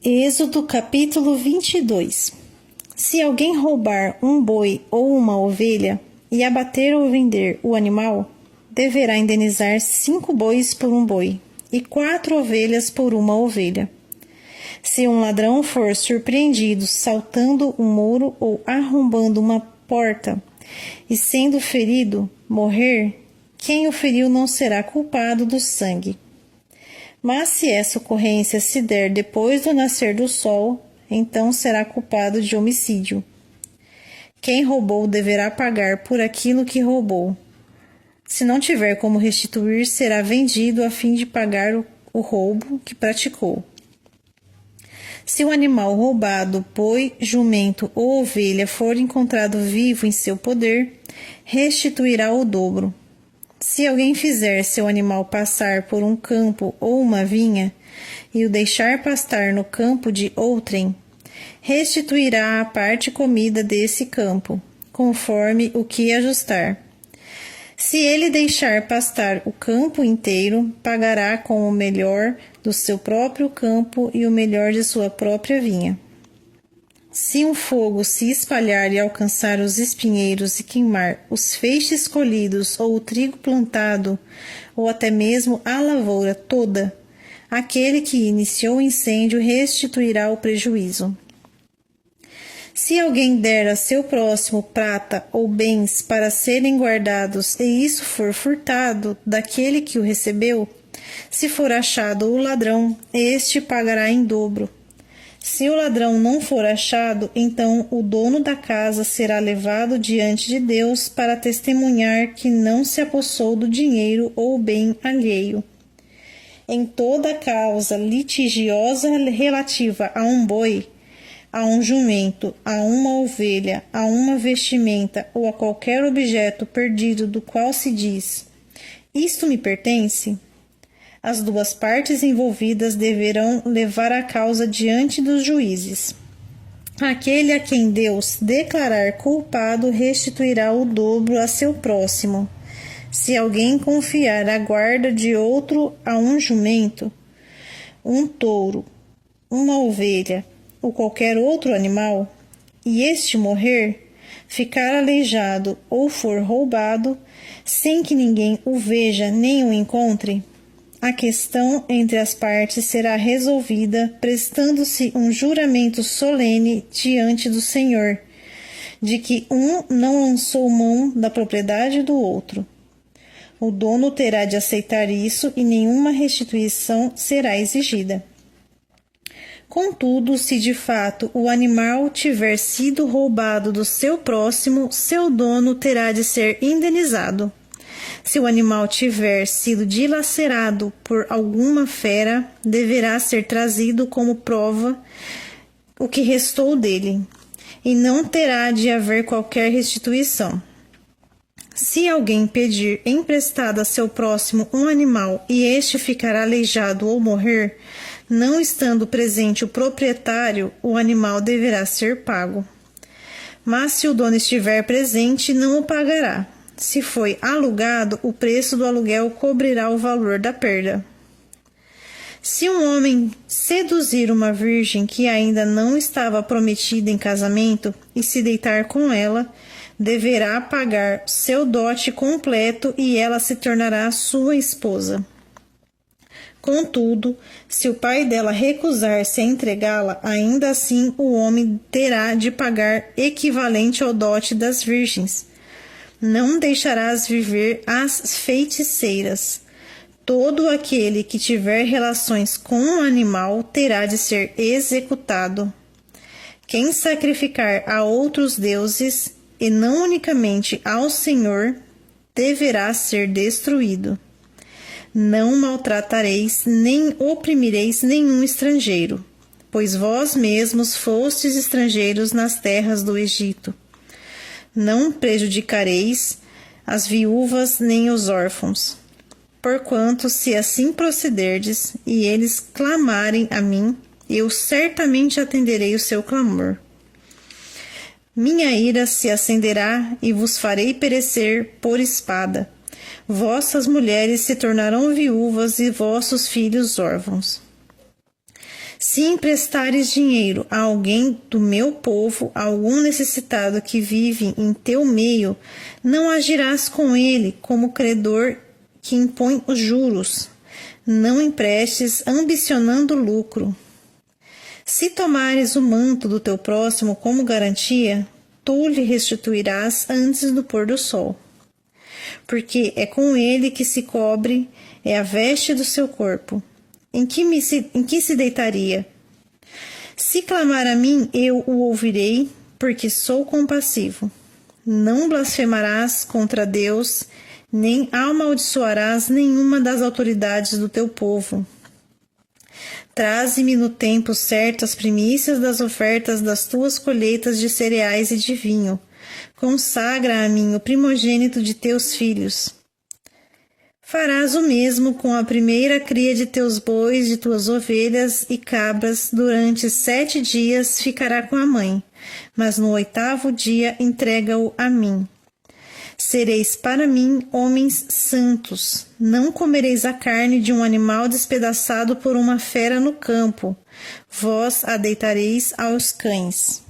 Êxodo capítulo 22. Se alguém roubar um boi ou uma ovelha e abater ou vender o animal, deverá indenizar 5 bois por um boi e 4 ovelhas por uma ovelha. Se um ladrão for surpreendido saltando um muro ou arrombando uma porta e sendo ferido, morrer, quem o feriu não será culpado do sangue. Mas se essa ocorrência se der depois do nascer do sol, então será culpado de homicídio. Quem roubou deverá pagar por aquilo que roubou. Se não tiver como restituir, será vendido a fim de pagar o roubo que praticou. Se o animal roubado, boi, jumento ou ovelha, for encontrado vivo em seu poder, restituirá o dobro. Se alguém fizer seu animal passar por um campo ou uma vinha e o deixar pastar no campo de outrem, restituirá a parte comida desse campo, conforme o que ajustar. Se ele deixar pastar o campo inteiro, pagará com o melhor do seu próprio campo e o melhor de sua própria vinha. Se um fogo se espalhar e alcançar os espinheiros e queimar os feixes colhidos ou o trigo plantado, ou até mesmo a lavoura toda, aquele que iniciou o incêndio restituirá o prejuízo. Se alguém der a seu próximo prata ou bens para serem guardados e isso for furtado daquele que o recebeu, se for achado o ladrão, este pagará em dobro. Se o ladrão não for achado, então o dono da casa será levado diante de Deus para testemunhar que não se apossou do dinheiro ou bem alheio. Em toda causa litigiosa relativa a um boi, a um jumento, a uma ovelha, a uma vestimenta ou a qualquer objeto perdido do qual se diz: isto me pertence, as duas partes envolvidas deverão levar a causa diante dos juízes. Aquele a quem Deus declarar culpado restituirá o dobro a seu próximo. Se alguém confiar a guarda de outro a um jumento, um touro, uma ovelha ou qualquer outro animal, e este morrer, ficar aleijado ou for roubado, sem que ninguém o veja nem o encontre, a questão entre as partes será resolvida prestando-se um juramento solene diante do Senhor, de que um não lançou mão da propriedade do outro. O dono terá de aceitar isso e nenhuma restituição será exigida. Contudo, se de fato o animal tiver sido roubado do seu próximo, seu dono terá de ser indenizado. Se o animal tiver sido dilacerado por alguma fera, deverá ser trazido como prova o que restou dele, e não terá de haver qualquer restituição. Se alguém pedir emprestado a seu próximo um animal e este ficar aleijado ou morrer, não estando presente o proprietário, o animal deverá ser pago. Mas se o dono estiver presente, não o pagará. Se foi alugado, o preço do aluguel cobrirá o valor da perda. Se um homem seduzir uma virgem que ainda não estava prometida em casamento e se deitar com ela, deverá pagar seu dote completo e ela se tornará sua esposa. Contudo, se o pai dela recusar-se a entregá-la, ainda assim o homem terá de pagar equivalente ao dote das virgens. Não deixarás viver as feiticeiras. Todo aquele que tiver relações com um animal terá de ser executado. Quem sacrificar a outros deuses, e não unicamente ao Senhor, deverá ser destruído. Não maltratareis nem oprimireis nenhum estrangeiro, pois vós mesmos fostes estrangeiros nas terras do Egito. Não prejudicareis as viúvas nem os órfãos. Porquanto, se assim procederdes, e eles clamarem a mim, eu certamente atenderei o seu clamor. Minha ira se acenderá e vos farei perecer por espada. Vossas mulheres se tornarão viúvas e vossos filhos órfãos. Se emprestares dinheiro a alguém do meu povo, a algum necessitado que vive em teu meio, não agirás com ele como credor que impõe os juros. Não emprestes ambicionando lucro. Se tomares o manto do teu próximo como garantia, tu lhe restituirás antes do pôr do sol. Porque é com ele que se cobre, é a veste do seu corpo. Em que se deitaria? Se clamar a mim, eu o ouvirei, porque sou compassivo. Não blasfemarás contra Deus, nem amaldiçoarás nenhuma das autoridades do teu povo. Traze-me no tempo certo as primícias das ofertas das tuas colheitas de cereais e de vinho. Consagra a mim o primogênito de teus filhos. Farás o mesmo com a primeira cria de teus bois, de tuas ovelhas e cabras. Durante 7 dias ficará com a mãe, mas no 8º dia entrega-o a mim. Sereis para mim homens santos. Não comereis a carne de um animal despedaçado por uma fera no campo. Vós a deitareis aos cães.